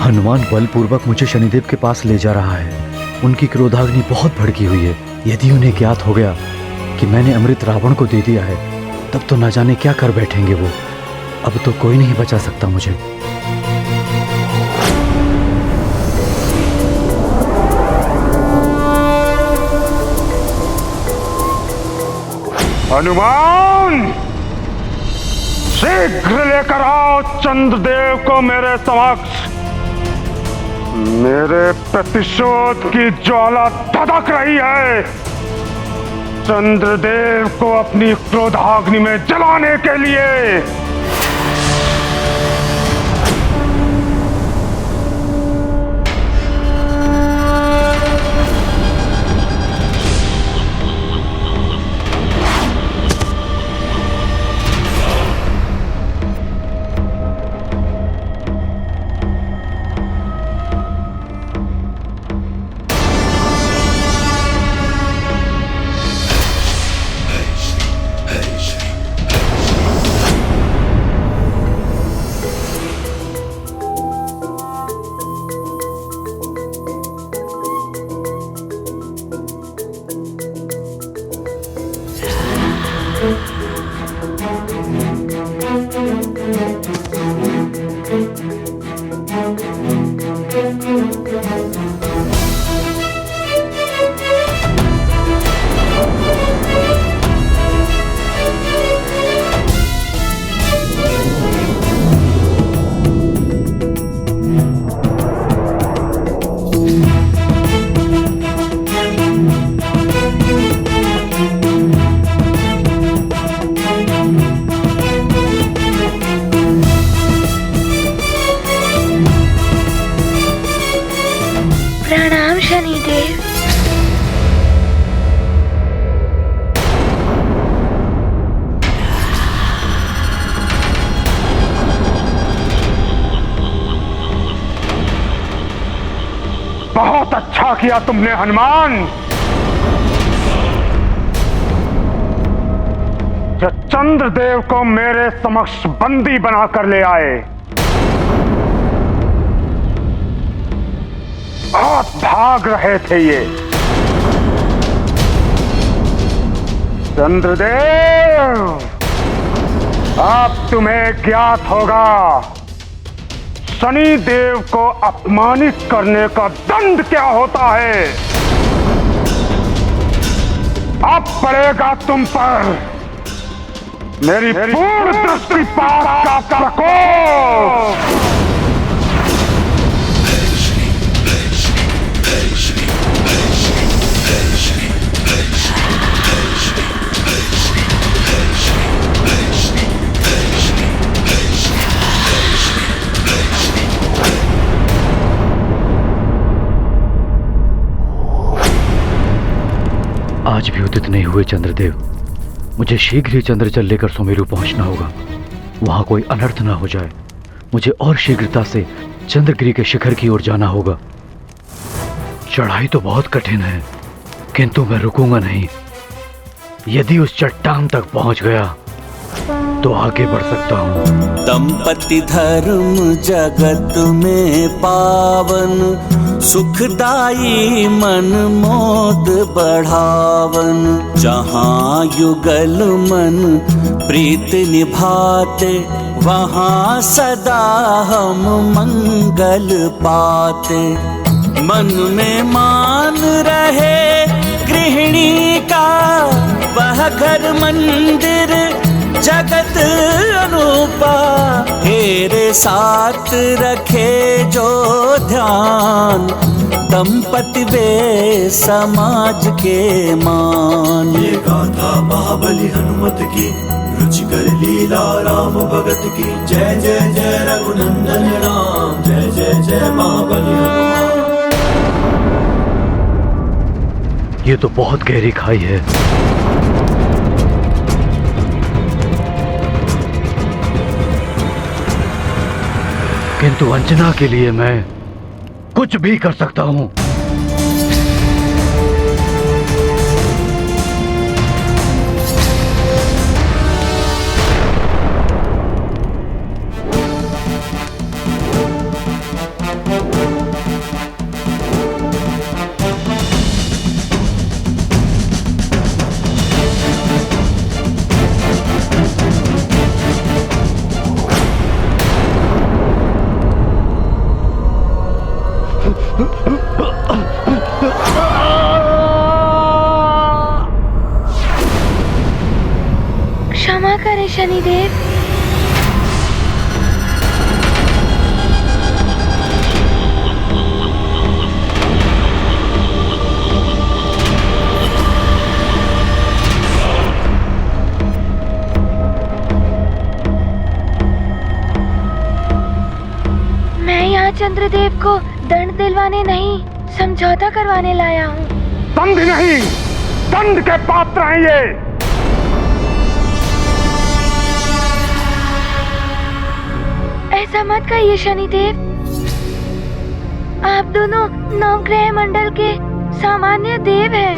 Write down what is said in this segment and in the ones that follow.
हनुमान बलपूर्वक मुझे शनिदेव के पास ले जा रहा है। उनकी क्रोधाग्नि बहुत भड़की हुई है। यदि उन्हें ज्ञात हो गया कि मैंने अमृत रावण को दे दिया है, तब तो न जाने क्या कर बैठेंगे वो। अब तो कोई नहीं बचा सकता मुझे। हनुमान, शीघ्र लेकर आओ चंद्रदेव को मेरे समक्ष। मेरे प्रतिशोध की ज्वाला धधक रही है। चंद्रदेव को अपनी क्रोधाग्नि में जलाने के लिए। प्रणाम शनिदेव। बहुत अच्छा किया तुमने हनुमान। जो चंद्रदेव को मेरे समक्ष बंदी बनाकर ले आए। बहुत भाग रहे थे ये। चंद्रदेव, अब तुम्हें ज्ञात होगा शनिदेव को अपमानित करने का दंड क्या होता है। अब पड़ेगा तुम पर मेरी पूर्ण दृष्टिपात का प्रकोप। आज भी उदित नहीं हुए चंद्रदेव। मुझे शीघ्र ही चंद्रजल लेकर सुमेरु पहुंचना होगा। वहां कोई अनर्थ ना हो जाए। मुझे और शीघ्रता से चंद्रगिरी के शिखर की ओर जाना होगा। चढ़ाई तो बहुत कठिन है, किंतु मैं रुकूंगा नहीं। यदि उस चट्टान तक पहुंच गया तो आगे बढ़ सकता हूं। दंपति धर्म जगत में पावन, सुखदाई मन मोद बढ़ावन। जहाँ युगल मन प्रीत निभाते, वहाँ सदा हम मंगल पाते। मन में मान रहे गृहिणी का, वह घर मंदिर जगत अनूपा। तेरे साथ रखे जो ध्यान, दंपति वे समाज के मान। ये गाथा महाबली हनुमत की, रुचिकर लीला राम भगत की। जय जय जय रघुनंदन राम, जय जय जय महाबली हनुमान। ये तो बहुत गहरी खाई है। किंतु अंजना के लिए मैं कुछ भी कर सकता हूं। क्षमा करें शनिदेव। मैं यहाँ चंद्रदेव को दंड दिलवाने नहीं, समझौता करवाने लाया हूँ। दंड नहीं, दंड के पात्र हैं ये। ऐसा मत कहिए शनिदेव। आप दोनों नवग्रह मंडल के सामान्य देव हैं,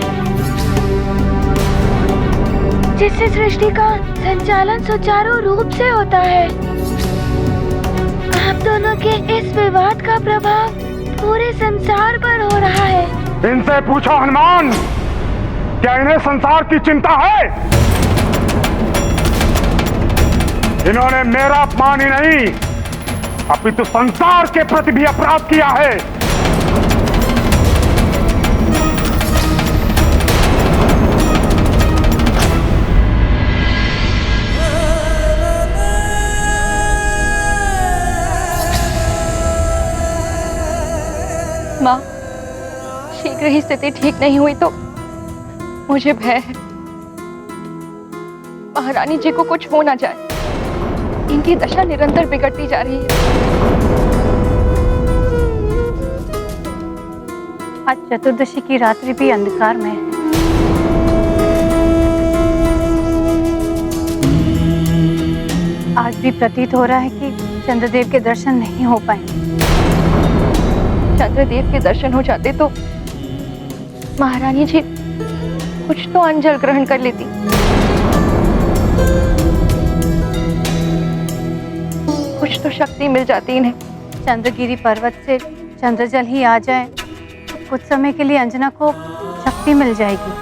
जिससे सृष्टि का संचालन सुचारू रूप से होता है। आप दोनों के इस विवाद का प्रभाव पूरे संसार पर हो रहा है। इनसे पूछो हनुमान, क्या इन्हें संसार की चिंता है? इन्होंने मेरा अपमान ही नहीं, अपितु संसार के प्रति भी अपराध किया है। माँ, शीघ्र ही स्थिति ठीक नहीं हुई तो मुझे भय है महारानी जी को कुछ हो ना जाए। इनकी दशा निरंतर बिगड़ती जा रही है। आज चतुर्दशी की रात्रि भी अंधकार में है। आज भी प्रतीत हो रहा है कि चंद्रदेव के दर्शन नहीं हो पाएंगे। चंद्रदेव के दर्शन हो जाते तो महारानी जी कुछ तो अंजल ग्रहण कर लेती। कुछ तो शक्ति मिल जाती इन्हें। चंद्रगिरी पर्वत से चंद्रजल ही आ जाए तो कुछ समय के लिए अंजना को शक्ति मिल जाएगी।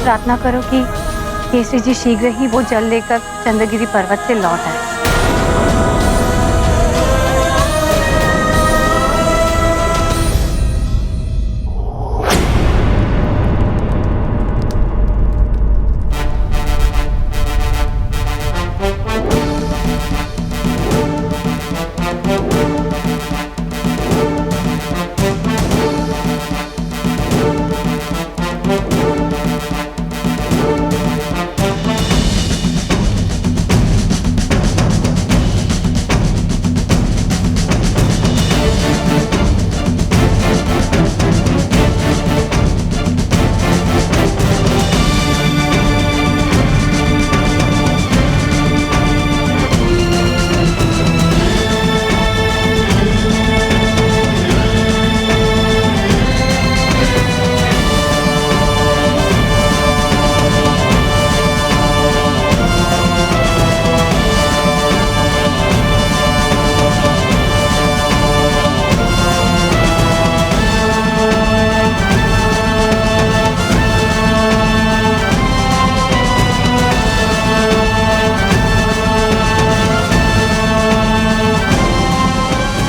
प्रार्थना करो कि केसरी जी शीघ्र ही वो जल लेकर चंद्रगिरी पर्वत से लौट आए।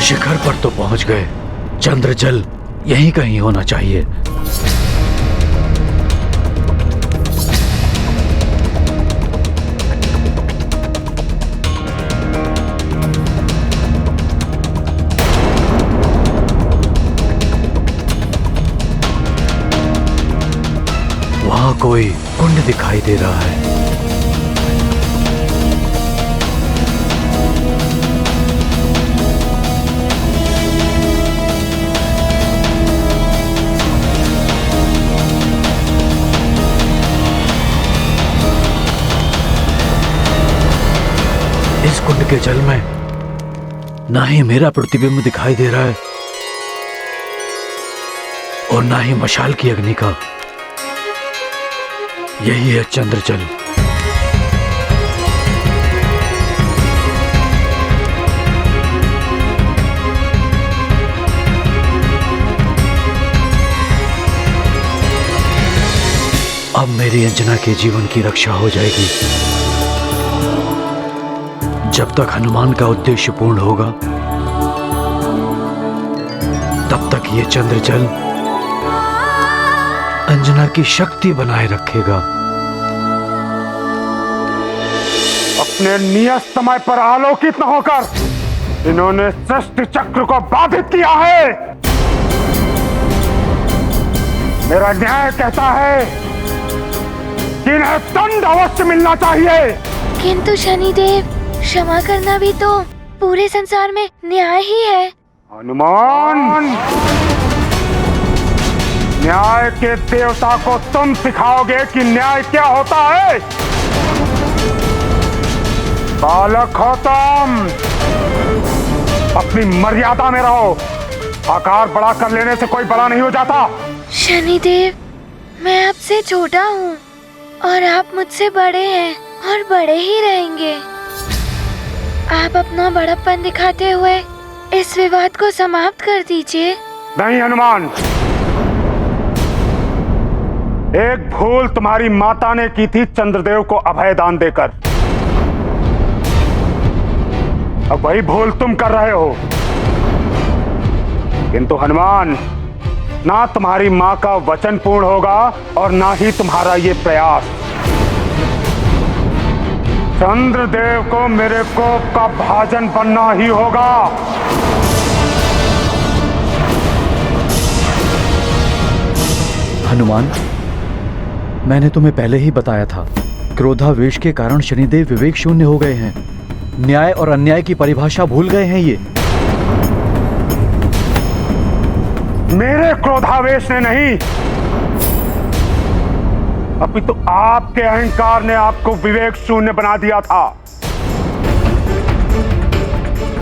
शिखर पर तो पहुंच गए, चंद्रजल यहीं कहीं होना चाहिए। वहां कोई कुंड दिखाई दे रहा है। इस कुंड के जल में ना ही मेरा प्रतिबिंब दिखाई दे रहा है और ना ही मशाल की अग्नि का। यही है चंद्रजल। अब मेरी अंजना के जीवन की रक्षा हो जाएगी। जब तक हनुमान का उद्देश्य पूर्ण होगा तब तक ये चंद्रजल अंजना की शक्ति बनाए रखेगा। अपने नियत समय पर आलोकित न होकर इन्होंने सृष्टि चक्र को बाधित किया है। मेरा न्याय कहता है कि इन्हें दंड अवश्य मिलना चाहिए। किंतु शनिदेव, क्षमा करना भी तो पूरे संसार में न्याय ही है। हनुमान, न्याय के देवता को तुम सिखाओगे कि न्याय क्या होता है? बालक हो तुम, अपनी मर्यादा में रहो। आकार बड़ा कर लेने से कोई बड़ा नहीं हो जाता। शनिदेव, मैं आपसे छोटा हूँ और आप मुझसे बड़े हैं और बड़े ही रहेंगे। आप अपना बड़प्पन दिखाते हुए इस विवाद को समाप्त कर दीजिए। नहीं हनुमान, एक भूल तुम्हारी माता ने की थी चंद्रदेव को अभय दान देकर। अब वही भूल तुम कर रहे हो। किंतु हनुमान, ना तुम्हारी मां का वचन पूर्ण होगा और ना ही तुम्हारा ये प्रयास। चंद्रदेव को मेरे कोप का भाजन बनना ही होगा। हनुमान, मैंने तुम्हें पहले ही बताया था, क्रोधावेश के कारण शनिदेव विवेक शून्य हो गए हैं। न्याय और अन्याय की परिभाषा भूल गए हैं ये। मेरे क्रोधावेश ने नहीं, अभी तो आपके अहंकार ने आपको विवेक शून्य बना दिया था।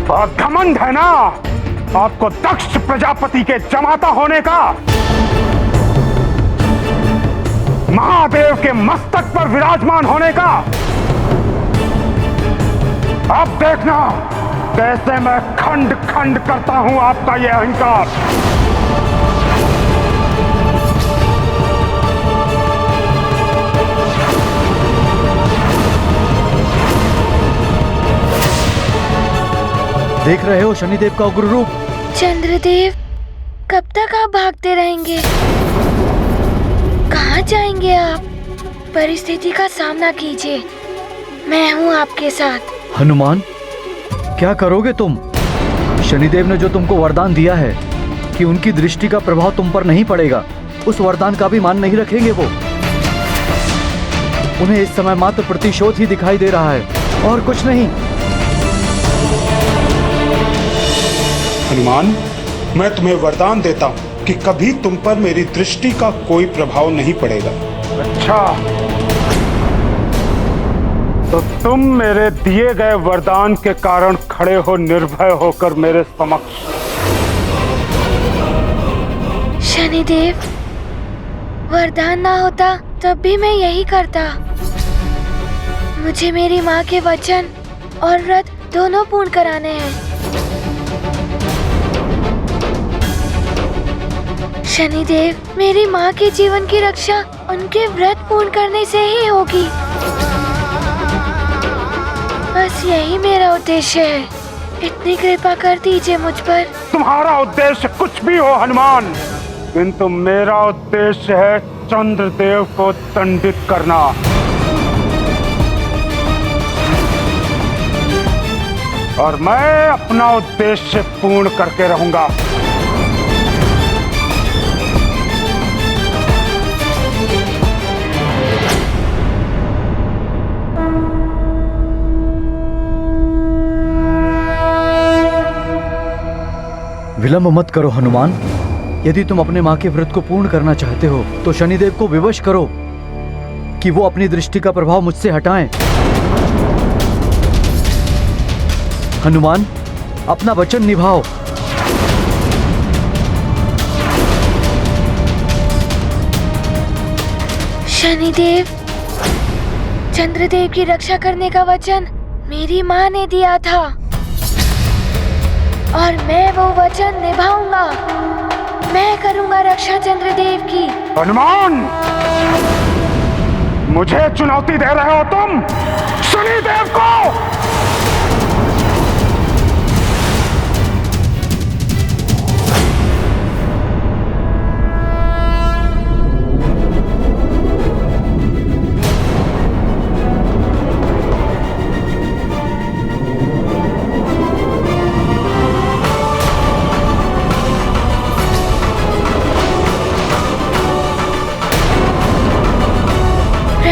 बहुत घमंड है ना आपको दक्ष प्रजापति के जमाता होने का। महादेव के मस्तक पर विराजमान होने का। अब देखना कैसे मैं खंड खंड करता हूं आपका यह अहंकार। देख रहे हो शनिदेव का उग्र रूप। चंद्रदेव, कब तक आप भागते रहेंगे? कहाँ जाएंगे आप? परिस्थिति का सामना कीजिए, मैं हूँ आपके साथ। हनुमान, क्या करोगे तुम? शनिदेव ने जो तुमको वरदान दिया है कि उनकी दृष्टि का प्रभाव तुम पर नहीं पड़ेगा, उस वरदान का भी मान नहीं रखेंगे वो। उन्हें इस समय मात्र प्रतिशोध ही दिखाई दे रहा है और कुछ नहीं। हनुमान, मैं तुम्हें वरदान देता हूँ कि कभी तुम पर मेरी दृष्टि का कोई प्रभाव नहीं पड़ेगा। अच्छा, तो तुम मेरे दिए गए वरदान के कारण खड़े हो निर्भय होकर मेरे समक्ष। शनिदेव, वरदान ना होता तब भी मैं यही करता। मुझे मेरी माँ के वचन और व्रत दोनों पूर्ण कराने हैं। शनिदेव, मेरी माँ के जीवन की रक्षा उनके व्रत पूर्ण करने से ही होगी। बस यही मेरा उद्देश्य है। इतनी कृपा कर दीजिए मुझ पर। तुम्हारा उद्देश्य कुछ भी हो हनुमान, किंतु मेरा उद्देश्य है चंद्रदेव को दंडित करना। और मैं अपना उद्देश्य पूर्ण करके रहूंगा। विलंब मत करो हनुमान। यदि तुम अपने माँ के व्रत को पूर्ण करना चाहते हो तो शनिदेव को विवश करो कि वो अपनी दृष्टि का प्रभाव मुझसे हटाएं। हनुमान, अपना वचन निभाओ। शनिदेव, चंद्रदेव की रक्षा करने का वचन मेरी माँ ने दिया था और मैं वो वचन निभाऊंगा। मैं करूंगा रक्षा चंद्रदेव की। हनुमान, मुझे चुनौती दे रहे हो तुम शनिदेव को?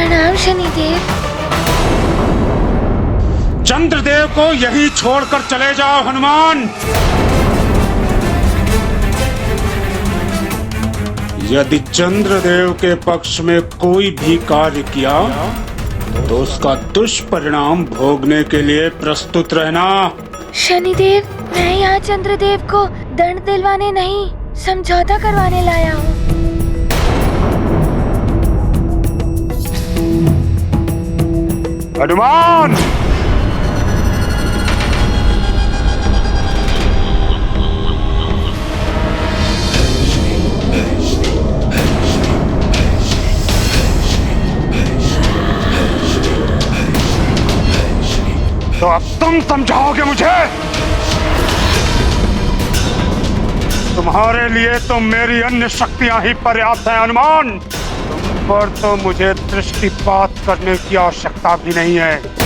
प्रणाम शनिदेव। चंद्रदेव को यही छोड़कर चले जाओ हनुमान। यदि चंद्रदेव के पक्ष में कोई भी कार्य किया तो उसका दुष्परिणाम भोगने के लिए प्रस्तुत रहना। शनिदेव, मैं यहाँ चंद्रदेव को दंड दिलवाने नहीं, समझौता करवाने लाया हूँ। हनुमान, तो अब तुम समझाओगे मुझे? तुम्हारे लिए तो मेरी अन्य शक्तियां ही पर्याप्त हैं हनुमान। तुम पर तो मुझे दृष्टिपात करने की आवश्यकता भी नहीं है।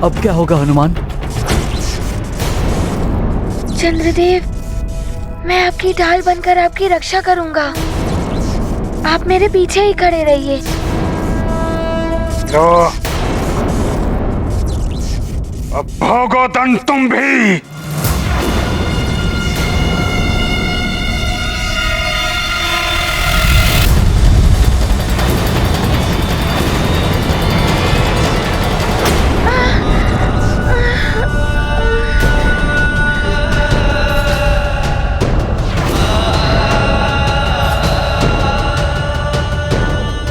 अब क्या होगा हनुमान? चंद्रदेव, मैं आपकी ढाल बनकर आपकी रक्षा करूंगा। आप मेरे पीछे ही खड़े रहिए। लो, अब भोगो दंड तुम भी।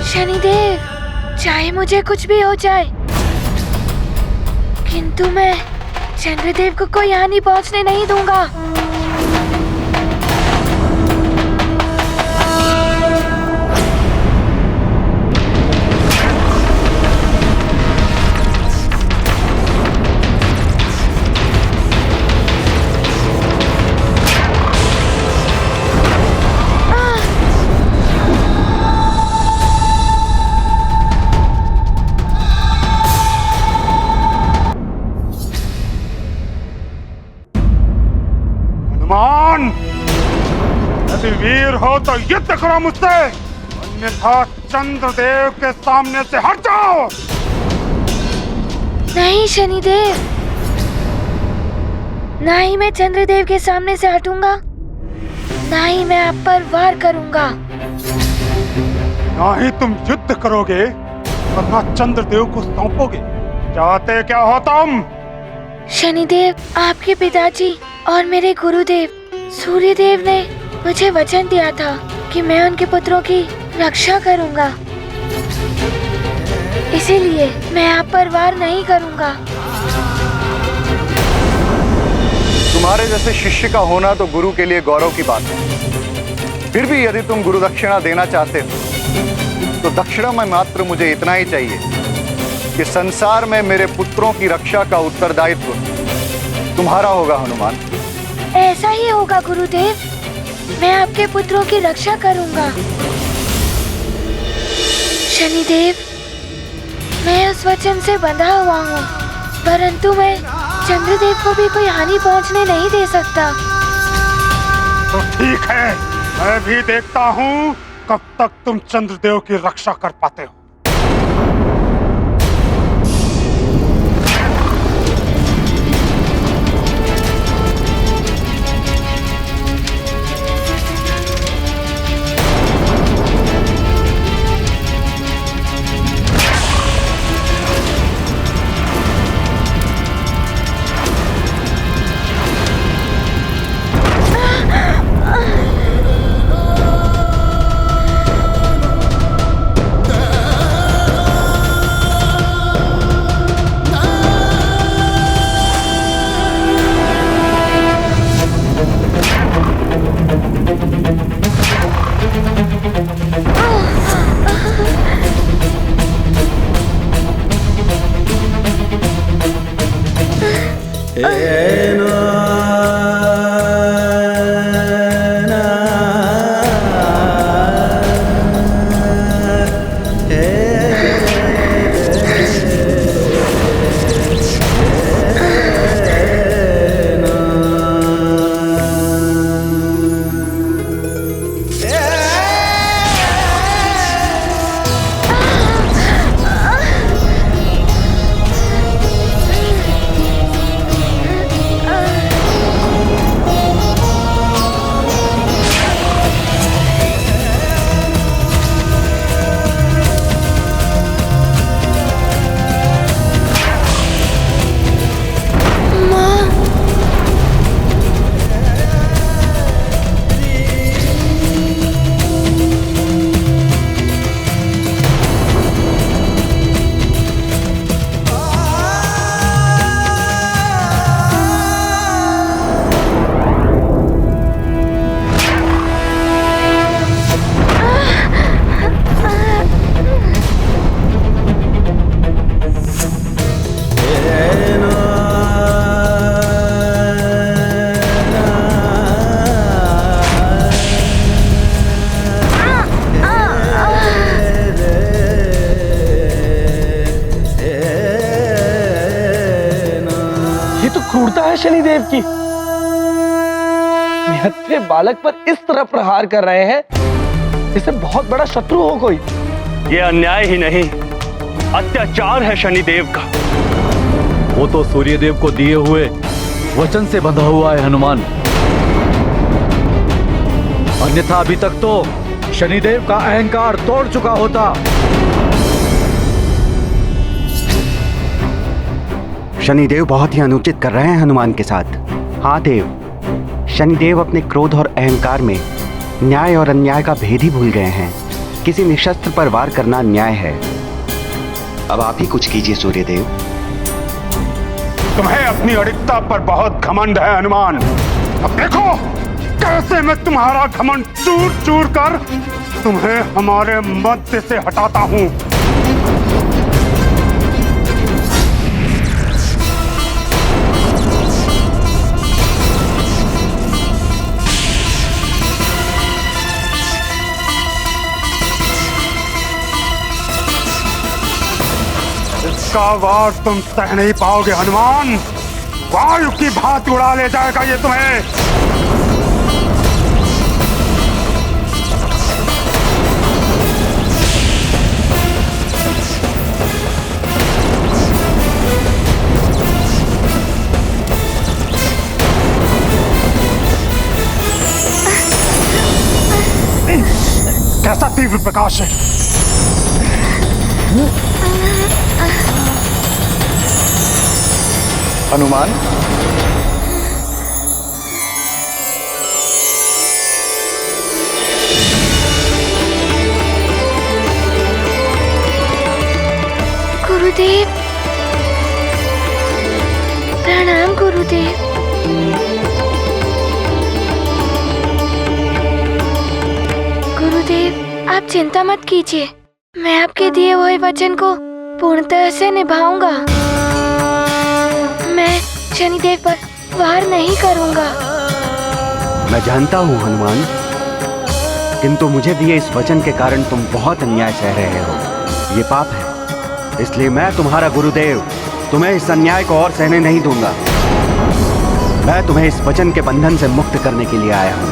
शनिदेव, चाहे मुझे कुछ भी हो जाए, किंतु मैं चंद्रदेव को कोई हानि पहुंचने नहीं दूंगा। हनुमान, यदि वीर हो तो युद्ध करो मुझसे, अन्यथा चंद्रदेव के सामने से हट जाओ। नहीं शनिदेव, ना ही मैं चंद्रदेव के सामने से हटूंगा, ना ही मैं आप पर वार करूंगा। ना ही तुम युद्ध करोगे और ना चंद्रदेव को सौंपोगे। चाहते क्या हो तुम? शनिदेव, आपके पिताजी और मेरे गुरुदेव सूर्यदेव ने मुझे वचन दिया था कि मैं उनके पुत्रों की रक्षा करूंगा, इसीलिए मैं आप पर वार नहीं करूंगा। तुम्हारे जैसे शिष्य का होना तो गुरु के लिए गौरव की बात है। फिर भी यदि तुम गुरु दक्षिणा देना चाहते हो तो दक्षिणा में मात्र मुझे इतना ही चाहिए कि संसार में मेरे पुत्रों की रक्षा का उत्तरदायित्व तुम्हारा होगा हनुमान। ऐसा ही होगा गुरुदेव, मैं आपके पुत्रों की रक्षा करूंगा। शनिदेव, मैं उस वचन से बंधा हुआ हूँ, परंतु मैं चंद्रदेव को भी कोई हानि पहुँचने नहीं दे सकता। तो ठीक है, मैं भी देखता हूँ कब तक तुम चंद्रदेव की रक्षा कर पाते हो। शनिदेव की? निहत्थे बालक पर इस तरह प्रहार कर रहे हैं जैसे बहुत बड़ा शत्रु हो कोई। ये अन्याय ही नहीं, अत्याचार है शनिदेव का। वो तो सूर्यदेव को दिए हुए वचन से बंधा हुआ है हनुमान, अन्यथा अभी तक तो शनिदेव का अहंकार तोड़ चुका होता। शनिदेव बहुत ही अनुचित कर रहे हैं हनुमान के साथ। हाँ देव, शनिदेव अपने क्रोध और अहंकार में न्याय और अन्याय का भेद ही भूल गए हैं। किसी निशस्त्र पर वार करना अन्याय है। अब आप ही कुछ कीजिए सूर्यदेव। तुम्हें अपनी अड़िकता पर बहुत घमंड है हनुमान। अब देखो कैसे मैं तुम्हारा घमंड चूर चूर कर तुम्हें हमारे मध्य से हटाता हूं। इसका वार तुम सह नहीं पाओगे हनुमान। वायु की भांति उड़ा ले जाएगा ये तुम्हें। कैसा तीव्र प्रकाश है। हनुमान, गुरुदेव, प्रणाम गुरुदेव। गुरुदेव, आप चिंता मत कीजिए, मैं आपके दिए हुए वचन को पूर्णतः से निभाऊंगा। मैं शनिदेव पर वार नहीं करूंगा। मैं जानता हूँ हनुमान, किंतु मुझे दिए इस वचन के कारण तुम बहुत अन्याय सह रहे हो। ये पाप है, इसलिए मैं तुम्हारा गुरुदेव तुम्हें इस अन्याय को और सहने नहीं दूंगा। मैं तुम्हें इस वचन के बंधन से मुक्त करने के लिए आया हूँ।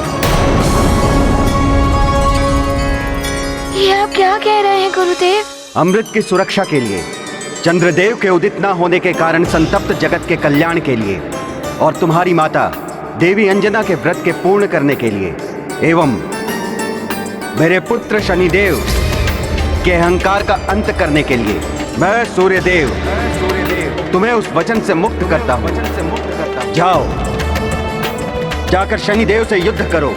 ये आप क्या कह रहे हैं गुरुदेव? अमृत की सुरक्षा के लिए, चंद्रदेव के उदित न होने के कारण संतप्त जगत के कल्याण के लिए, और तुम्हारी माता देवी अंजना के व्रत के पूर्ण करने के लिए, एवं मेरे पुत्र शनिदेव के अहंकार का अंत करने के लिए, मैं सूर्यदेव तुम्हें उस वचन से मुक्त करता हूं। जाओ, जाकर शनिदेव से युद्ध करो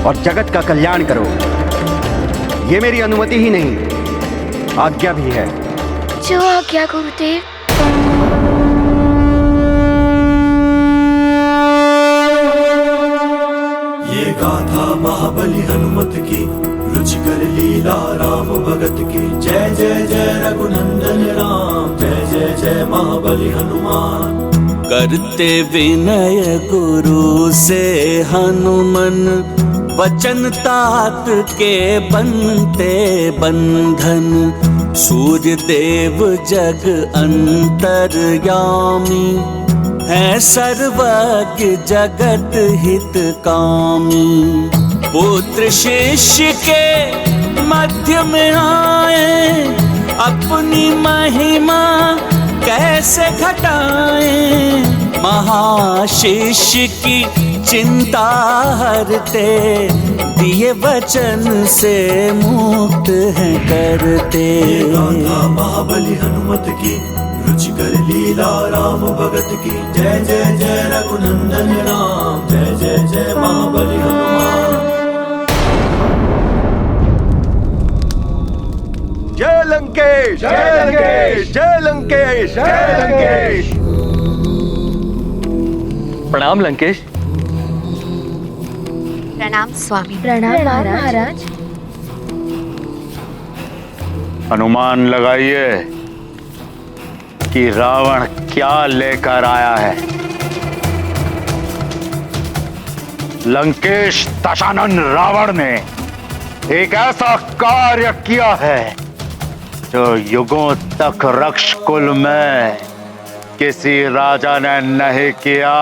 और जगत का कल्याण करो। ये मेरी अनुमति ही नहीं, आज्ञा भी है। जो आज्ञा गुरुदेव। ये गाथा महाबली हनुमत की, रुचिकर लीला राम भगत की। जय जय जय रघुनंदन राम, जय जय जय महाबली हनुमान। करते विनय गुरु से हनुमन, वचन तात के बनते बंधन। सूर्य देव जग अंतर्यामी, है सर्वज्ञ जगत हित कामी। पुत्र शिष्य के मध्य में आए, अपनी महिमा कैसे घटाएं। महाशिष्य की चिंता हरते, दिए वचन से मुक्त है करते। महाबली हनुमत की, रुचिकर लीला राम भगत की। जय जय जय रघुनंदन राम, जय जय जय महाबली हनुमान। जय लंकेश, जय लंकेश, जय लंकेश, जय लंकेश। प्रणाम लंकेश। प्रणाम स्वामी। प्रणाम महाराज। अनुमान लगाइए कि रावण क्या लेकर आया है। लंकेश दशानन रावण ने एक ऐसा कार्य किया है जो युगों तक रक्षकुल में किसी राजा ने नहीं किया।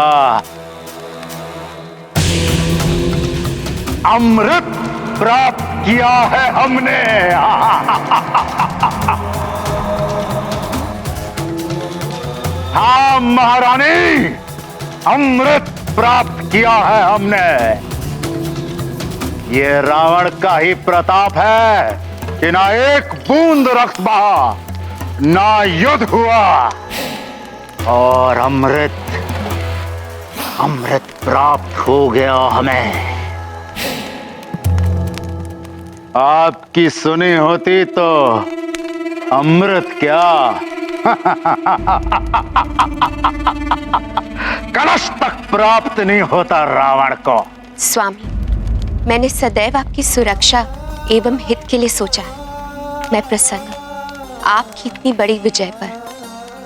अमृत प्राप्त किया है हमने। हाँ महारानी, अमृत प्राप्त किया है हमने। ये रावण का ही प्रताप है कि ना एक बूंद रक्त बहा, ना युद्ध हुआ, और अमृत प्राप्त हो गया हमें। आपकी सुनी होती तो अमृत क्या कलश तक प्राप्त नहीं होता रावण को। स्वामी, मैंने सदैव आपकी सुरक्षा एवं हित के लिए सोचा है। मैं प्रसन्न आपकी इतनी बड़ी विजय पर,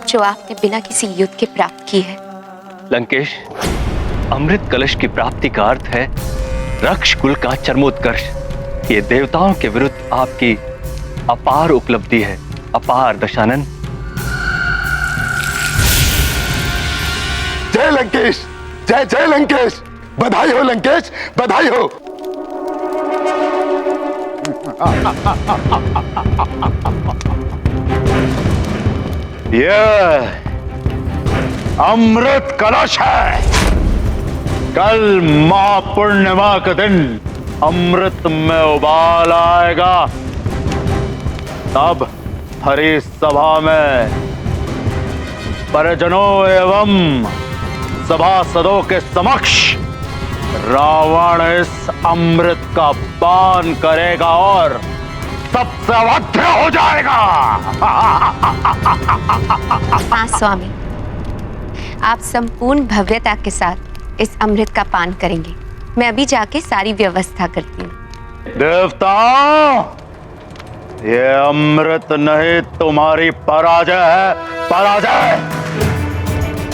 जो आपने बिना किसी युद्ध के प्राप्त की है। लंकेश, अमृत कलश की प्राप्ति का अर्थ है रक्ष कुल का चरमोत्कर्ष। ये देवताओं के विरुद्ध आपकी अपार उपलब्धि है। अपार दशानन। जय लंकेश, जय जय लंकेश। बधाई हो लंकेश, बधाई हो। ये अमृत कलश है। कल महापूर्णिमा के दिन अमृत में उबाल आएगा। तब हरि सभा में परिजनों एवं सभासदों के समक्ष रावण इस अमृत का पान करेगा और सबसे अवध्य हो जाएगा। हाँ स्वामी, आप संपूर्ण भव्यता के साथ इस अमृत का पान करेंगे। मैं अभी जाके सारी व्यवस्था करती हूँ। देवताओं, ये अमृत नहीं तुम्हारी पराजय है, पराजय।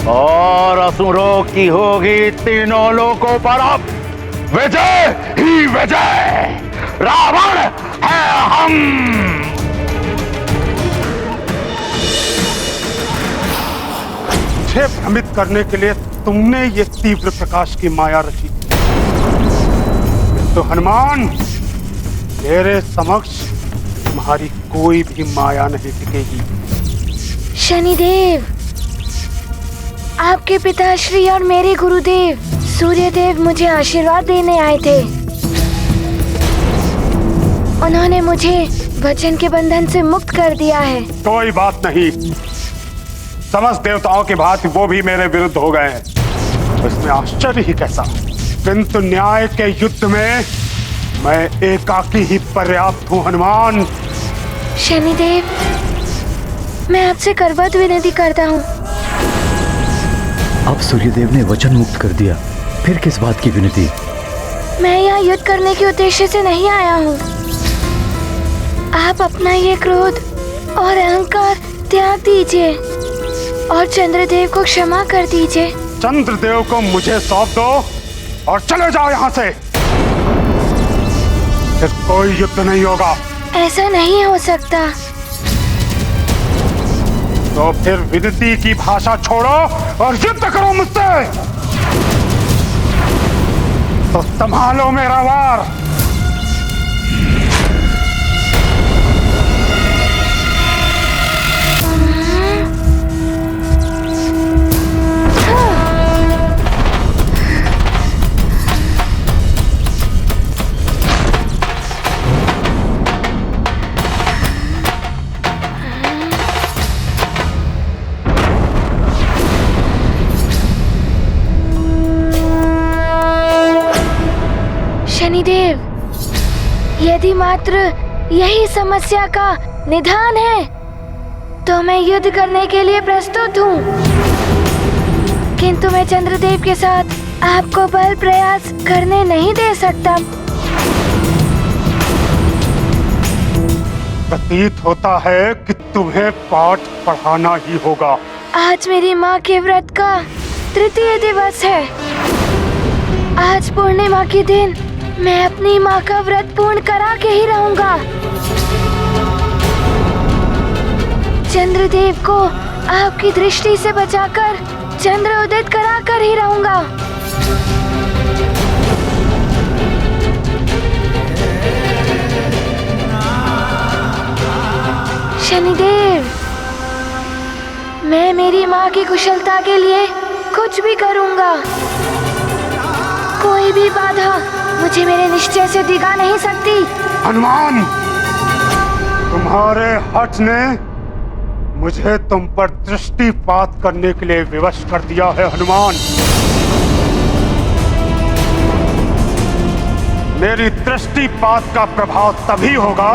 और असुरों की होगी तीनों लोकों पर अब विजय ही विजय। रावण है हम। मुझे भ्रमित करने के लिए तुमने ये तीव्र प्रकाश की माया रची, तो हनुमान, तेरे समक्ष तुम्हारी कोई भी माया नहीं टिकेगी। शनिदेव, आपके पिताश्री और मेरे गुरुदेव सूर्यदेव मुझे आशीर्वाद देने आए थे। उन्होंने मुझे वचन के बंधन से मुक्त कर दिया है। कोई बात नहीं, समस्त देवताओं की भांति वो भी मेरे विरुद्ध हो गए हैं। इसमें आश्चर्य ही कैसा, किंतु न्याय के युद्ध में मैं एकाकी ही पर्याप्त हूँ हनुमान। शनिदेव, मैं आपसे करबद्ध विनती करता हूँ। अब सूर्यदेव ने वचन मुक्त कर दिया, फिर किस बात की विनती? मैं यहाँ युद्ध करने के उद्देश्य से नहीं आया हूँ। आप अपना ये क्रोध और अहंकार त्याग दीजिए और चंद्रदेव को क्षमा कर दीजिए। चंद्रदेव को मुझे सौंप दो और चले जाओ यहाँ से। फिर कोई युद्ध नहीं होगा। ऐसा नहीं हो सकता। तो फिर विनती की भाषा छोड़ो और युद्ध करो मुझसे। तो संभालो मेरा वार। शनिदेव, यदि मात्र यही समस्या का निदान है तो मैं युद्ध करने के लिए प्रस्तुत हूँ, किंतु मैं चंद्रदेव के साथ आपको बल प्रयास करने नहीं दे सकता। प्रतीत होता है कि तुम्हें पाठ पढ़ाना ही होगा। आज मेरी माँ के व्रत का तृतीय दिवस है। आज पूर्णिमा के दिन मैं अपनी माँ का व्रत पूर्ण करा के ही रहूंगा। चंद्रदेव को आपकी दृष्टि से बचाकर चंद्र उदित कराकर ही रहूंगा। शनिदेव, मैं मेरी माँ की कुशलता के लिए कुछ भी करूंगा। कोई भी बाधा मुझे मेरे निश्चय से दिखा नहीं सकती। हनुमान, तुम्हारे हठ ने मुझे तुम पर दृष्टिपात करने के लिए विवश कर दिया है। हनुमान, मेरी दृष्टिपात का प्रभाव तभी होगा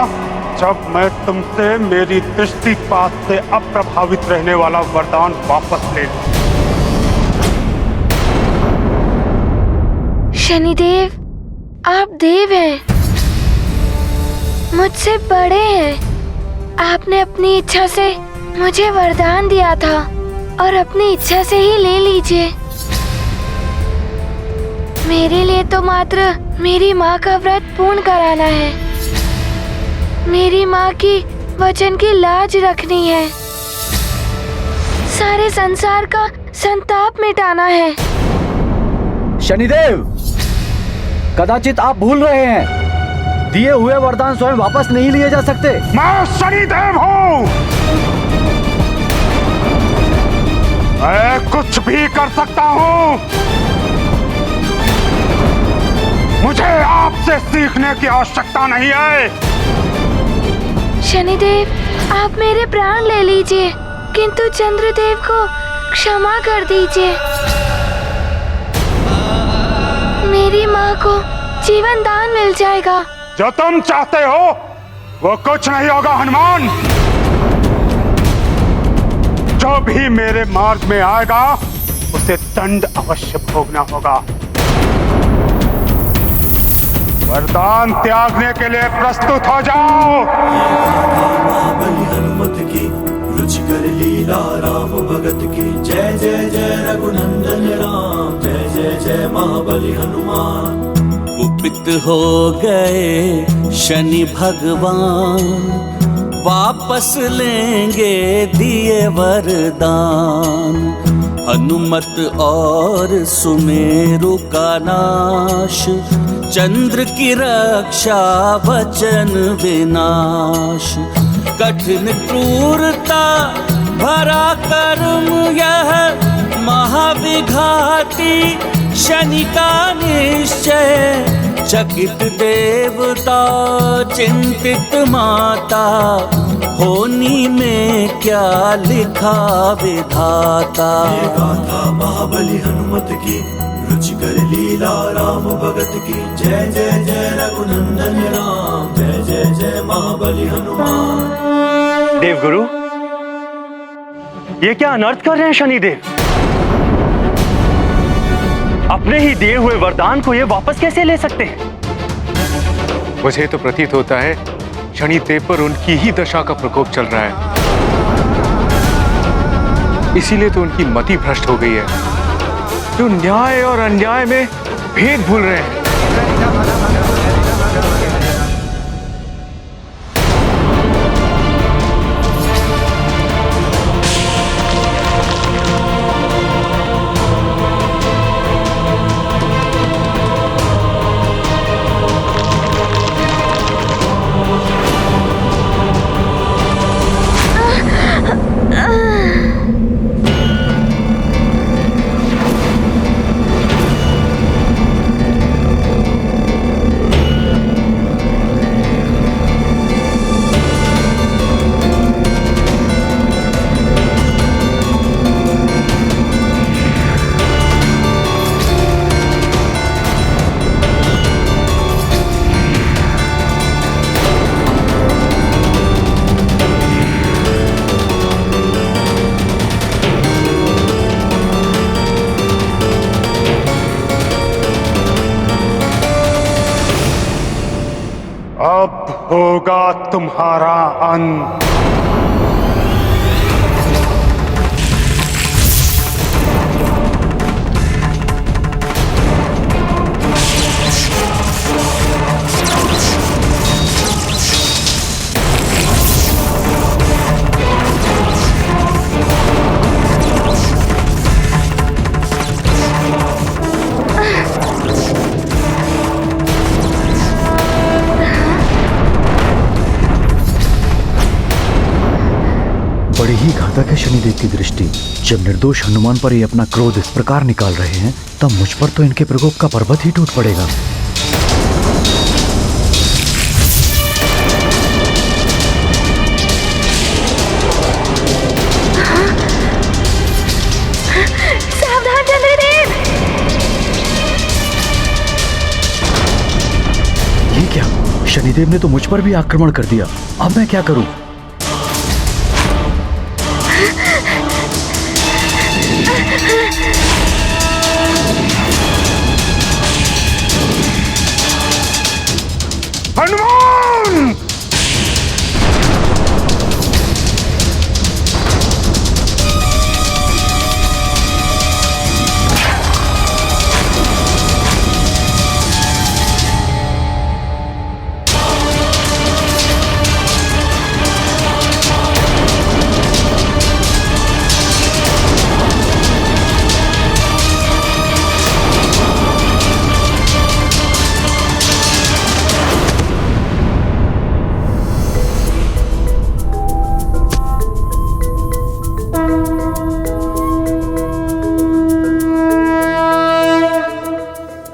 जब मैं तुमसे मेरी दृष्टिपात से अप्रभावित रहने वाला वरदान वापस ले लूं। शनिदेव, आप देव हैं, मुझसे बड़े हैं। आपने अपनी इच्छा से मुझे वरदान दिया था और अपनी इच्छा से ही ले लीजिए। मेरे लिए तो मात्र मेरी माँ का व्रत पूर्ण कराना है, मेरी माँ की वचन की लाज रखनी है, सारे संसार का संताप मिटाना है। शनिदेव, कदाचित आप भूल रहे हैं, दिए हुए वरदान स्वयं वापस नहीं लिए जा सकते। मैं शनिदेव हूँ, मैं कुछ भी कर सकता हूँ। मुझे आपसे सीखने की आवश्यकता नहीं है। शनिदेव, आप मेरे प्राण ले लीजिए, किंतु चंद्रदेव को क्षमा कर दीजिए। मेरी माँ को जीवन दान मिल जाएगा। जो तुम चाहते हो वो कुछ नहीं होगा हनुमान। जो भी मेरे मार्ग में आएगा उसे दंड अवश्य भोगना होगा। वरदान त्यागने के लिए प्रस्तुत हो जाओ। महाबली हनुमत की रुचिकर लीला राम भगत की। जय जय जय रघुनंदन राम, जय जय जय महाबली हनुमान। कुपित हो गए शनि भगवान, वापस लेंगे दिए वरदान। हनुमत और सुमेरु का नाश, चंद्र की रक्षा वचन विनाश। कठिन क्रूरता भरा कर्म यह, महाविघाती शनि का निश्चय। चकित देवता चिंतित माता, होनी में क्या लिखा विधाता। ये गाथा महाबली हनुमत की, रुचिकर लीला राम भगत की। जय जय जय रघुनंदन राम, जय जय जय महाबली हनुमान। देवगुरु, ये क्या अनर्थ कर रहे हैं शनिदेव? अपने ही दिए हुए वरदान को ये वापस कैसे ले सकते हैं? मुझे तो प्रतीत होता है शनिदेव पर उनकी ही दशा का प्रकोप चल रहा है, इसीलिए तो उनकी मति भ्रष्ट हो गई है। जो न्याय और अन्याय में भेद भूल रहे हैं। अब होगा तुम्हारा अंत। ही घातक है शनिदेव की दृष्टि। जब निर्दोष हनुमान पर ये अपना क्रोध इस प्रकार निकाल रहे हैं, तब मुझ पर तो इनके प्रकोप का पर्वत ही टूट पड़ेगा। सावधान चंद्रदेव! ये क्या? शनिदेव ने तो मुझ पर भी आक्रमण कर दिया। अब मैं क्या करूं? हनुमान!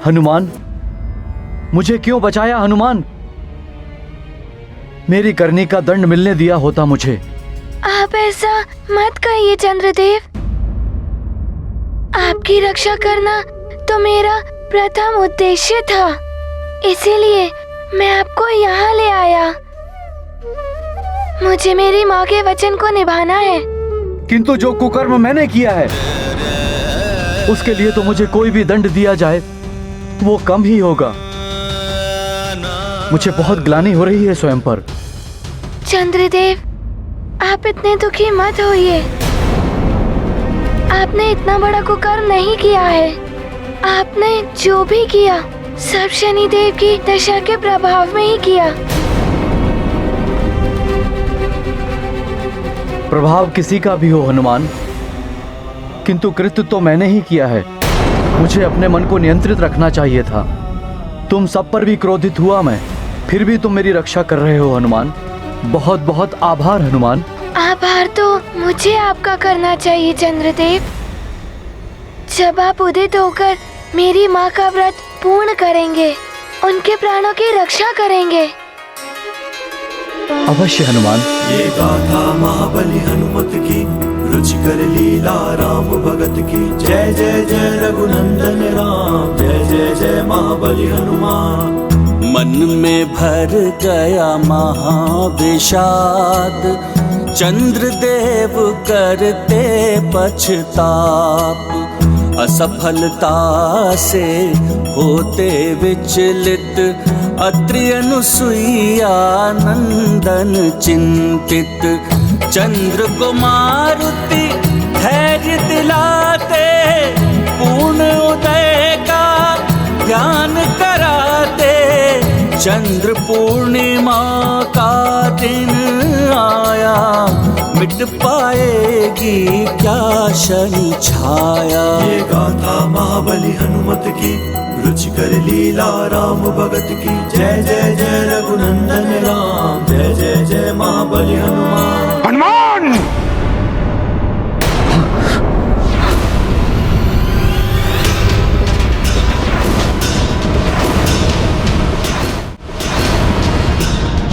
हनुमान, मुझे क्यों बचाया हनुमान? मेरी करनी का दंड मिलने दिया होता मुझे। आप ऐसा मत कहिए चंद्रदेव। आपकी रक्षा करना तो मेरा प्रथम उद्देश्य था, इसीलिए मैं आपको यहाँ ले आया। मुझे मेरी माँ के वचन को निभाना है। किंतु जो कुकर्म मैंने किया है, उसके लिए तो मुझे कोई भी दंड दिया जाए वो कम ही होगा। मुझे बहुत ग्लानि हो रही है स्वयं पर। चंद्रदेव, आप इतने दुखी मत होइए। आपने इतना बड़ा कुकर्म नहीं किया है। आपने जो भी किया सब शनिदेव की दशा के प्रभाव में ही किया। प्रभाव किसी का भी हो हनुमान, किंतु कृत्य तो मैंने ही किया है। मुझे अपने मन को नियंत्रित रखना चाहिए था। तुम सब पर भी क्रोधित हुआ मैं, फिर भी तुम मेरी रक्षा कर रहे हो हनुमान। बहुत बहुत आभार हनुमान। आभार तो मुझे आपका करना चाहिए चंद्रदेव। जब आप उदित होकर मेरी माँ का व्रत पूर्ण करेंगे, उनके प्राणों की रक्षा करेंगे। अवश्य हनुमान। ये गाथा महाबली हनुमत की, रुचिकर लीला राम भगत की। जय जय जय रघुनंदन राम, जय जय जय महाबली हनुमान। मन में भर गया महाविषाद, चंद्रदेव करते पछताप। असफलता से होते विचलित, अत्रि अनुसुईया नंदन चिंतित। चंद्र को मारुति धैर्य दिलाते, पूर्ण उदय का ज्ञान कराते। चंद्र पूर्णिमा का दिन आया, मिट पाएगी क्या शनि छाया। ये गाथा महाबली हनुमत की, रुचिकर लीला राम भगत की। जय जय जय रघुनंदन राम, जय जय जय महाबली हनुमान। हनुमान!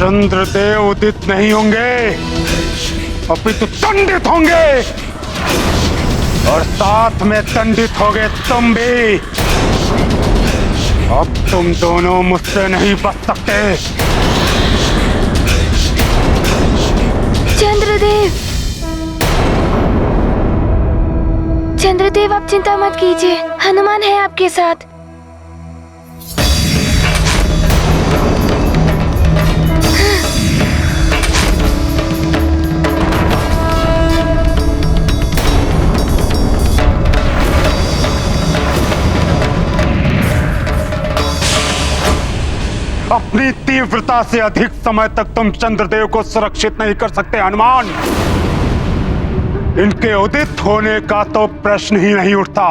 चंद्रदेव उदित नहीं होंगे, अपितु दंडित होंगे, और साथ में दंडित होगे तुम भी। अब तुम दोनों मुझसे नहीं बच सकते। चंद्रदेव, चंद्रदेव आप चिंता मत कीजिए, हनुमान है आपके साथ। अपनी तीव्रता से अधिक समय तक तुम चंद्रदेव को सुरक्षित नहीं कर सकते हनुमान। इनके उदित होने का तो प्रश्न ही नहीं उठता,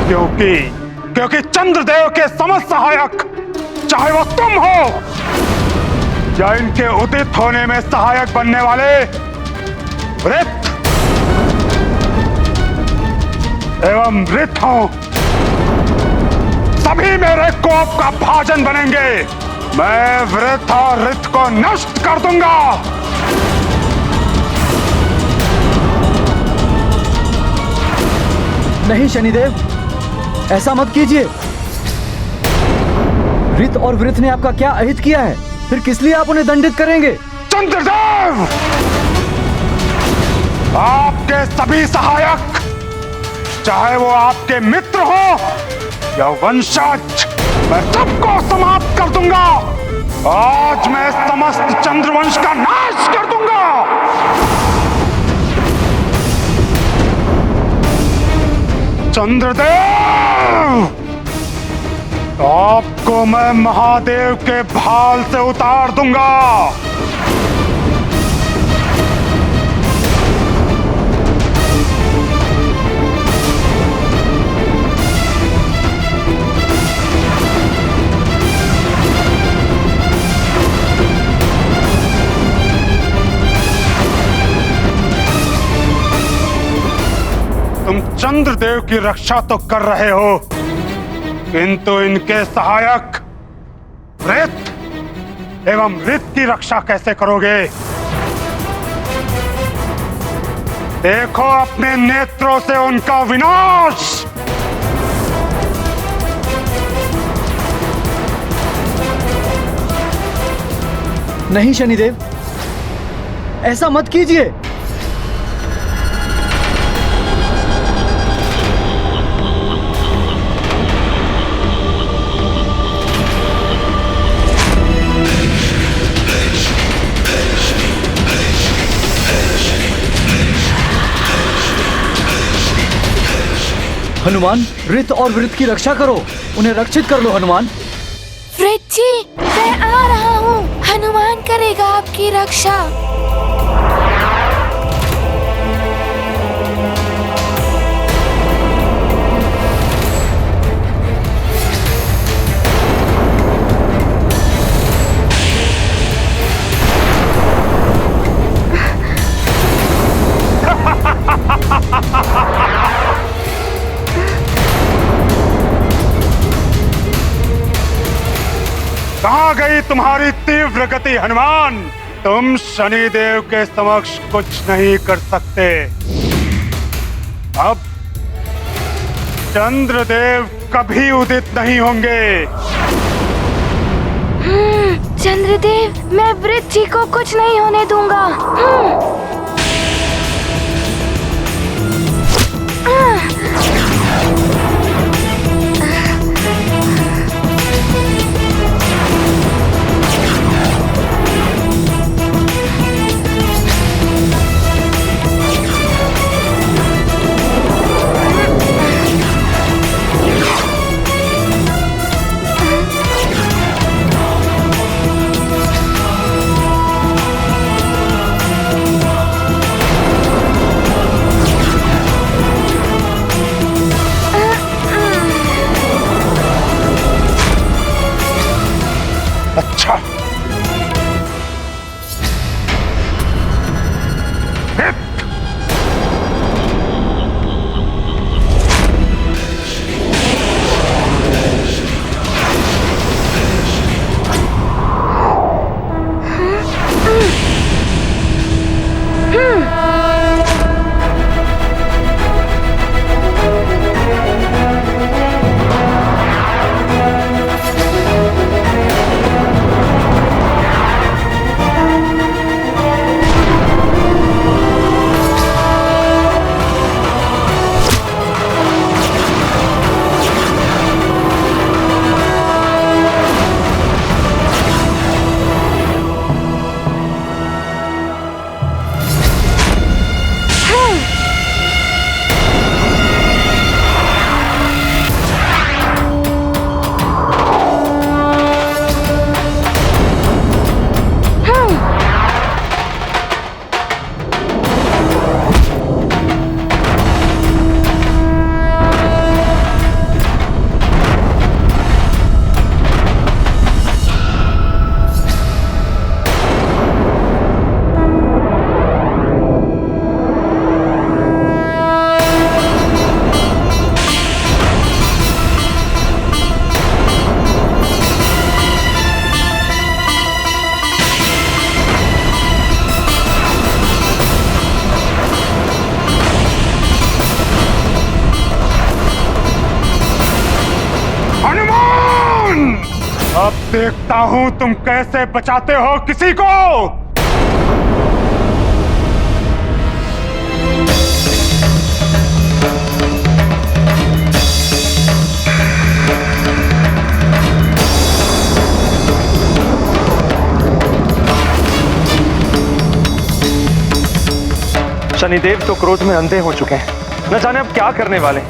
क्योंकि चंद्रदेव के समस्त सहायक, चाहे वो तुम हो या इनके उदित होने में सहायक बनने वाले वृत्त, एवं वृत्त हूं, सभी मेरे कोप का भाजन बनेंगे। मैं वृत्त और ऋत को नष्ट कर दूंगा। नहीं शनिदेव, ऐसा मत कीजिए। ऋत और वृत्त ने आपका क्या अहित किया है? फिर किस लिए आप उन्हें दंडित करेंगे? चंद्रदेव, आपके सभी सहायक, चाहे वो आपके मित्र हो या वंशज, मैं सबको समाप्त कर दूंगा। आज मैं समस्त चंद्रवंश का नाश कर दूंगा। चंद्रदेव, आपको मैं महादेव के भाल से उतार दूंगा। तुम चंद्रदेव की रक्षा तो कर रहे हो, किंतु इनके सहायक वृत्त एवं ऋत की रक्षा कैसे करोगे? देखो अपने नेत्रों से उनका विनाश। नहीं शनिदेव, ऐसा मत कीजिए। हनुमान, ऋत और वृत्त की रक्षा करो, उन्हें रक्षित कर लो। हनुमान। वृत्त जी, मैं आ रहा हूँ। हनुमान करेगा आपकी रक्षा। कहां गई तुम्हारी तीव्र गति हनुमान? तुम शनिदेव के समक्ष कुछ नहीं कर सकते। अब चंद्रदेव कभी उदित नहीं होंगे। चंद्रदेव, मैं वृत्त जी को कुछ नहीं होने दूंगा। अब देखता हूं तुम कैसे बचाते हो किसी को। शनिदेव तो क्रोध में अंधे हो चुके हैं, न जाने अब क्या करने वाले।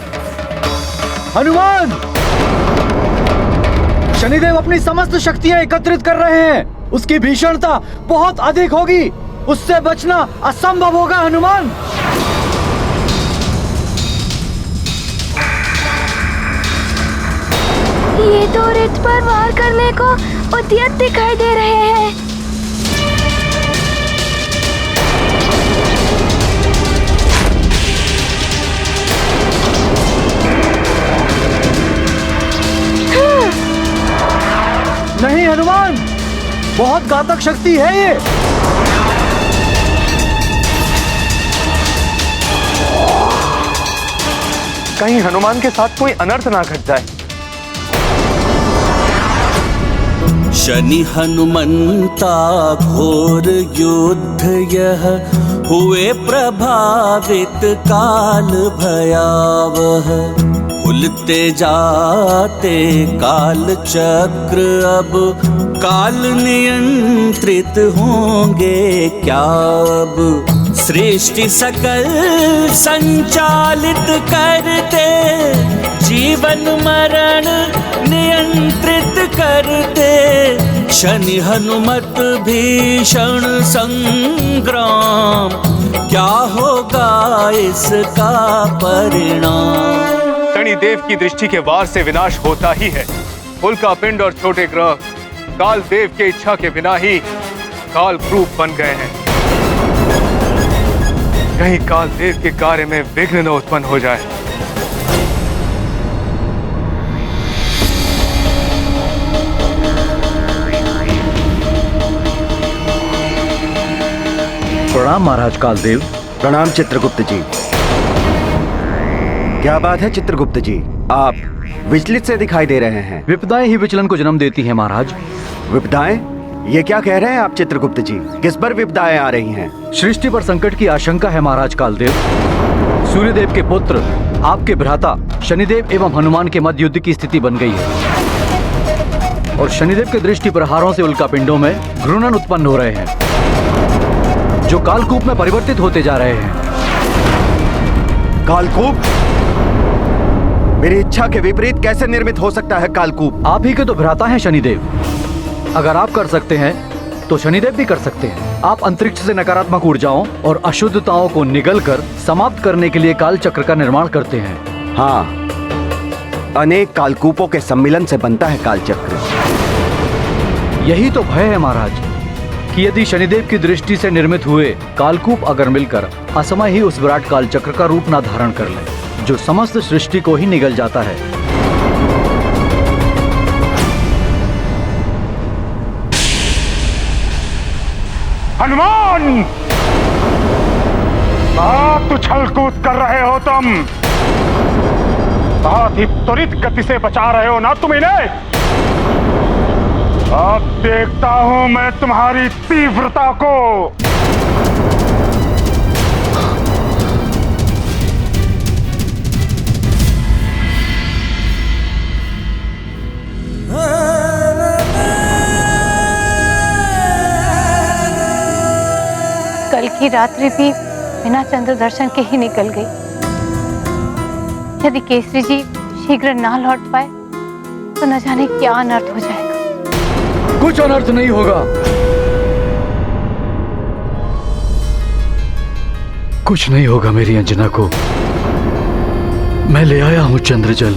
हनुमान, शनिदेव अपनी समस्त शक्तियां एकत्रित कर रहे हैं। उसकी भीषणता बहुत अधिक होगी, उससे बचना असंभव होगा हनुमान। ये तो रित पर वार करने को उद्यत दिखाई दे रहे हैं। नहीं हनुमान, बहुत घातक शक्ति है ये। कहीं हनुमान के साथ कोई अनर्थ ना घट जाए। शनि हनुमंता घोर युद्ध यह हुए प्रभावित काल भयावह। भूलते जाते काल चक्र अब काल नियंत्रित होंगे क्या अब। सृष्टि सकल संचालित करते जीवन मरण नियंत्रित करते। शनि हनुमत भीषण संग्राम क्या होगा इसका परिणाम। शनिदेव की दृष्टि के वार से विनाश होता ही है। उल्का पिंड और छोटे ग्रह काल देव के इच्छा के बिना ही काल रूप बन गए हैं। कहीं काल देव के कार्य में विघ्न न उत्पन्न हो जाए। प्रणाम महाराज कालदेव। प्रणाम चित्रगुप्त जी। क्या बात है चित्रगुप्त जी, आप विचलित से दिखाई दे रहे हैं। विपदाएं ही विचलन को जन्म देती हैं महाराज। विपदाएं? ये क्या कह रहे हैं आप चित्रगुप्त जी? किस पर विपदाएं आ रही हैं? सृष्टि पर संकट की आशंका है महाराज कालदेव। सूर्यदेव के पुत्र आपके भ्राता शनिदेव एवं हनुमान के मध्य युद्ध की स्थिति बन गई है और शनिदेव के दृष्टि प्रहारों से उल्कापिंडों में घूर्णन उत्पन्न हो रहे हैं जो कालकूप में परिवर्तित होते जा रहे हैं। कालकूप? मेरी इच्छा के विपरीत कैसे निर्मित हो सकता है कालकूप? आप ही के तो भ्राता हैं शनिदेव। अगर आप कर सकते हैं तो शनिदेव भी कर सकते हैं। आप अंतरिक्ष से नकारात्मक ऊर्जाओं और अशुद्धताओं को निगलकर समाप्त करने के लिए काल चक्र का निर्माण करते हैं। हाँ, अनेक कालकूपों के सम्मिलन से बनता है काल चक्र। यही तो भय है महाराज कि यदि शनिदेव की दृष्टि से निर्मित हुए कालकूप अगर मिलकर असमय ही उस विराट काल चक्र का रूप न धारण कर ले जो समस्त सृष्टि को ही निगल जाता है। हनुमान, बहुत उछल कूद कर रहे हो तुम। बहुत ही त्वरित गति से बचा रहे हो ना तुम इन्हें। अब देखता हूं मैं तुम्हारी तीव्रता को। कल की रात्रि भी बिना चंद्र दर्शन के ही निकल गई। यदि केसरी जी शीघ्र ना लौट पाए तो न जाने क्या अनर्थ हो जाएगा। कुछ अनर्थ नहीं होगा। कुछ नहीं होगा मेरी अंजना को। मैं ले आया हूं चंद्रजल।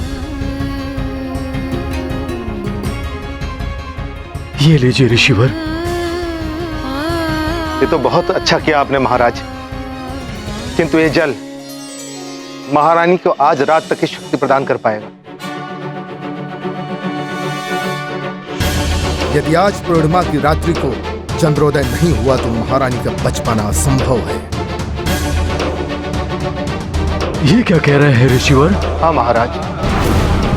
ये लीजिए ऋषिवर। ये तो बहुत अच्छा किया आपने महाराज, किंतु ये जल महारानी को आज रात तक की शक्ति प्रदान कर पाएगा। यदि आज पूर्णिमा की रात्रि को चंद्रोदय नहीं हुआ तो महारानी का बच पाना असंभव है। ये क्या कह रहे हैं ऋषिवर? हाँ महाराज,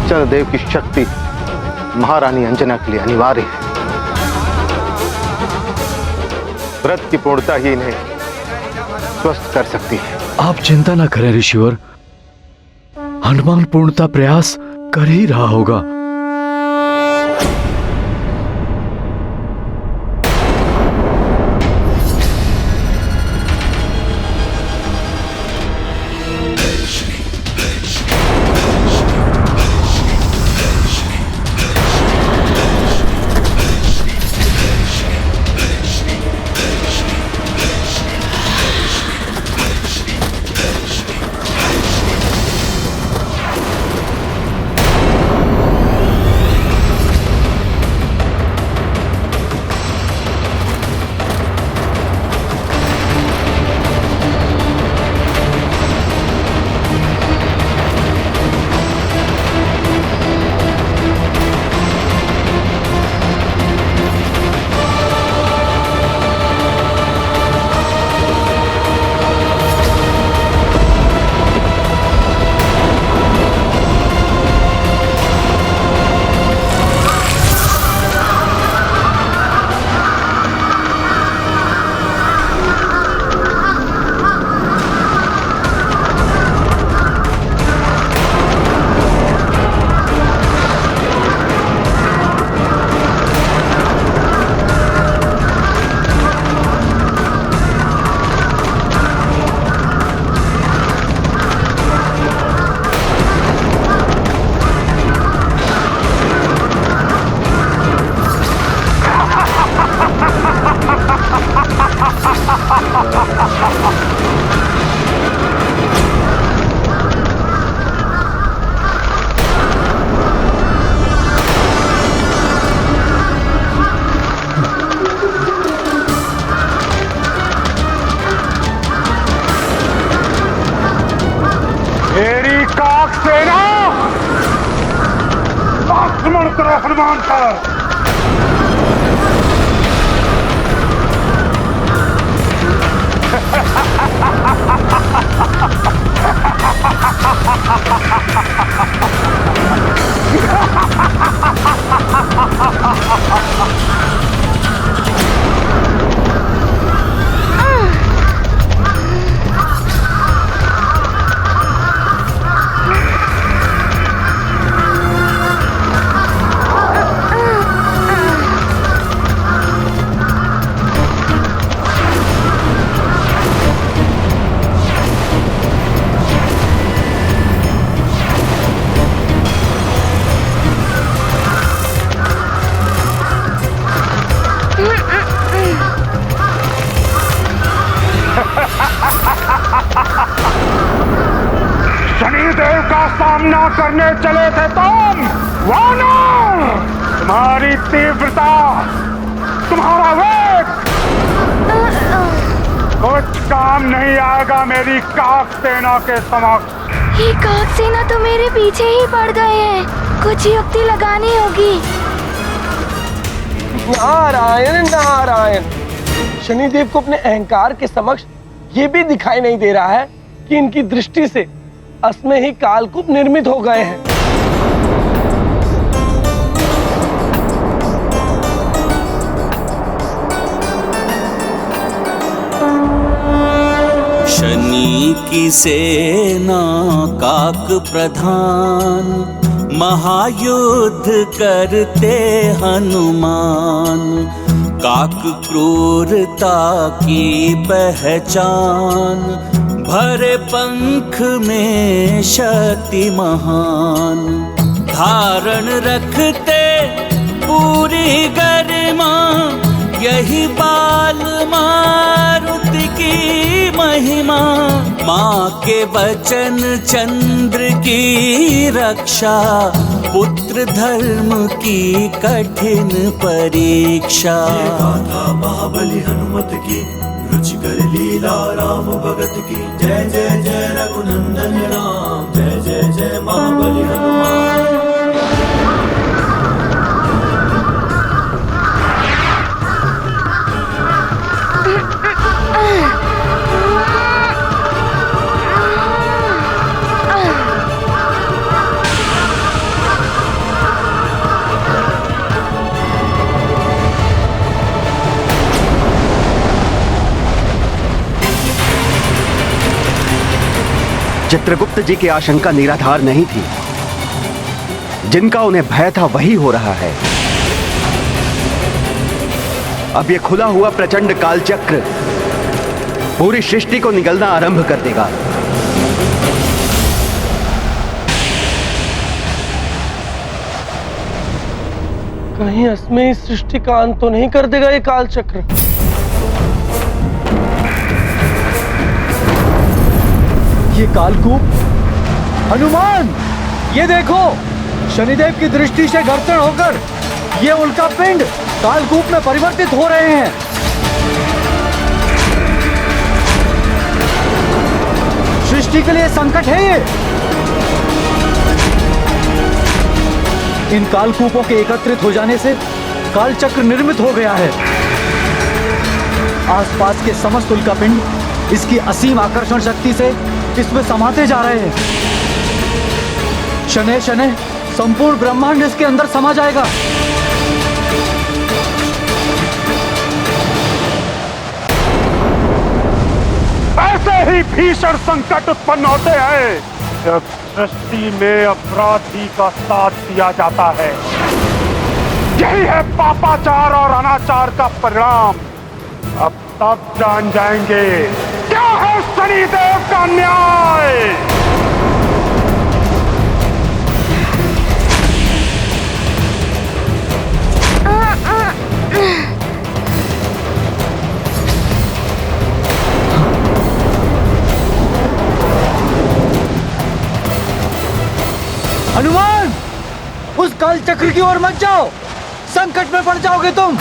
चंद्रदेव की शक्ति महारानी अंजना के लिए अनिवार्य है। व्रत की पूर्णता ही इन्हें स्वस्थ कर सकती है। आप चिंता ना करें ऋषिवर, हनुमान पूर्णता प्रयास कर ही रहा होगा। मेरी काक सेना आक्रमण करो हनुमान पर। शनिदेव का सामना करने चले थे तुम वानर। तुम्हारी तीव्रता, तुम्हारा वेग कुछ काम नहीं आएगा मेरी काक सेना के समक्ष। ये काक सेना तो मेरे पीछे ही पड़ गए हैं, कुछ युक्ति लगानी होगी। नारायण नारायण, शनिदेव को अपने अहंकार के समक्ष ये भी दिखाई नहीं दे रहा है कि इनकी दृष्टि से असमय ही कालकूप निर्मित हो गए हैं। शनि की सेना काक प्रधान, महायुद्ध करते हनुमान। काक क्रूरता की पहचान, भरे पंख में शक्ति महान। धारण रखते पूरी गरिमा, यही बाल मारुति की महिमा। माँ के वचन चंद्र की रक्षा, पुत्र धर्म की कठिन परीक्षा। गाथा महाबली हनुमत की, रुचिकर लीला राम भगत की। जय जय जय रघुनंदन राम, जय जय जय महाबली हनुमान। चित्रगुप्त जी की आशंका निराधार नहीं थी। जिनका उन्हें भय था वही हो रहा है। अब ये खुला हुआ प्रचंड कालचक्र पूरी सृष्टि को निगलना आरंभ कर देगा। कहीं असमय इस सृष्टि का अंत तो नहीं कर देगा ये कालचक्र। ये कालकूप, हनुमान ये देखो, शनिदेव की दृष्टि से घर्षण होकर ये उल्का पिंड कालकूप में परिवर्तित हो रहे हैं। सृष्टि के लिए संकट है ये। इन कालकूपों के एकत्रित हो जाने से कालचक्र निर्मित हो गया है। आसपास के समस्त उल्कापिंड इसकी असीम आकर्षण शक्ति से इसमें समाते जा रहे हैं। शनैः शनैः संपूर्ण ब्रह्मांड इसके अंदर समा जाएगा। ऐसे ही भीषण संकट उत्पन्न होते हैं जब सृष्टि में अपराधी का साथ दिया जाता है। यही है पापाचार और अनाचार का परिणाम। अब तब जान जाएंगे क्या है शनिदेव का न्याय। हनुमान, उस कालचक्र की ओर मत जाओ, संकट में पड़ जाओगे तुम।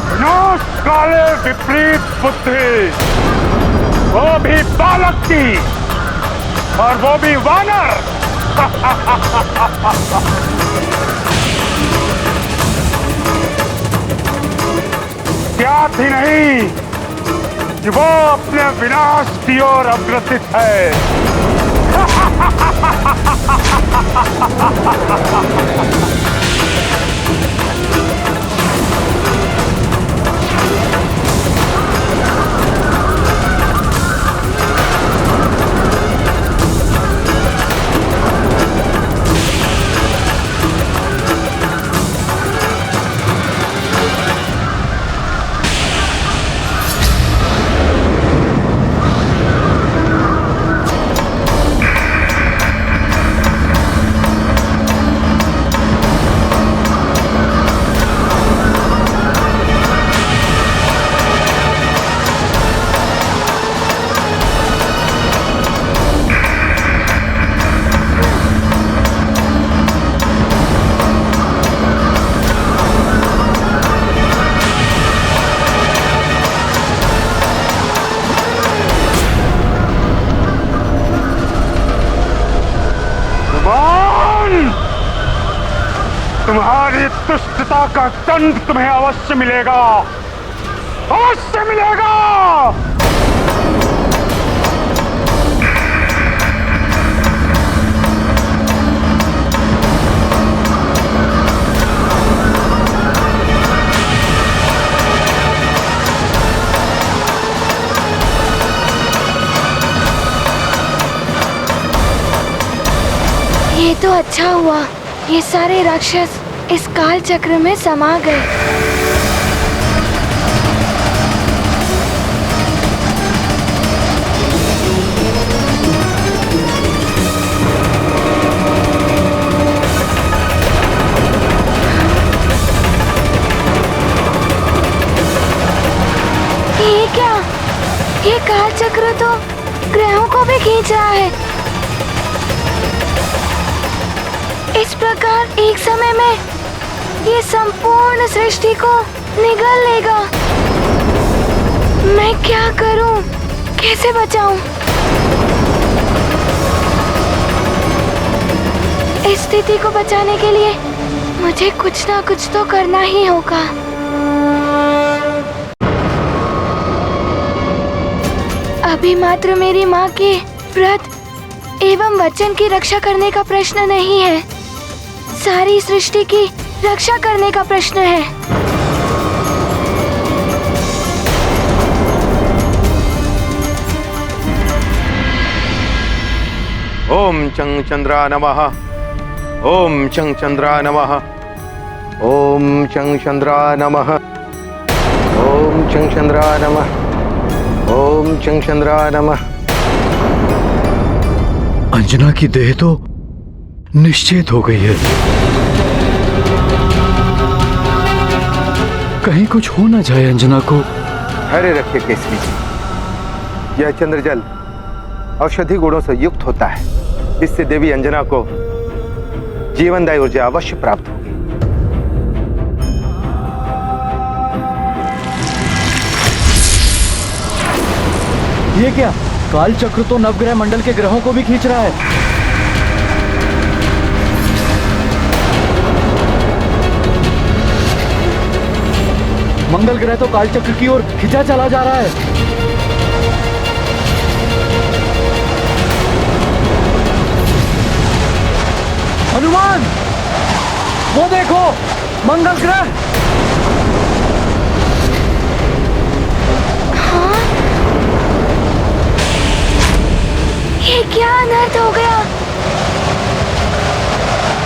विनाश काले विपरीत बुद्धि, वो भी बालक की, और वो भी वानर। ज्ञात ही नहीं कि वो अपने विनाश की ओर अग्रसित है। तुम्हारी दुष्टता का दंड तुम्हें अवश्य मिलेगा, अवश्य मिलेगा। ये तो अच्छा हुआ, ये सारे राक्षस इस काल चक्र में समा गए। ये क्या? ये काल चक्र तो ग्रहों को भी खींच रहा है। इस प्रकार एक समय में ये संपूर्ण सृष्टि को निगल लेगा। मैं क्या करूं? कैसे बचाऊं? इस स्थिति को बचाने के लिए मुझे कुछ ना कुछ तो करना ही होगा। अभी मात्र मेरी माँ के व्रत एवं वचन की रक्षा करने का प्रश्न नहीं है, सारी सृष्टि की रक्षा करने का प्रश्न है। ओम चंग चंद्रा नमः। ओम चंग चंद्रा नमः। ओम चंग चंद्रा नमः। ओम चंग चंद्रा नमः। ओम चंग चंद्रा नमः। अंजना की देह तो निश्चित हो गई है। कहीं कुछ हो ना जाए अंजना को। धैर्य रखिए केसरी जी, यह चंद्रजल औषधि गुणों से युक्त होता है, इससे देवी अंजना को जीवनदायी ऊर्जा अवश्य प्राप्त होगी। ये क्या? काल चक्र तो नवग्रह मंडल के ग्रहों को भी खींच रहा है। मंगल ग्रह तो काल चक्र की ओर खिंचा चला जा रहा है। हनुमान, वो देखो, मंगल ग्रह। ये क्या अनर्थ हो गया?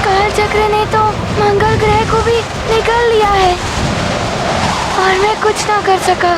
काल चक्र ने तो मंगल ग्रह को भी निगल लिया है और मैं कुछ ना कर सका।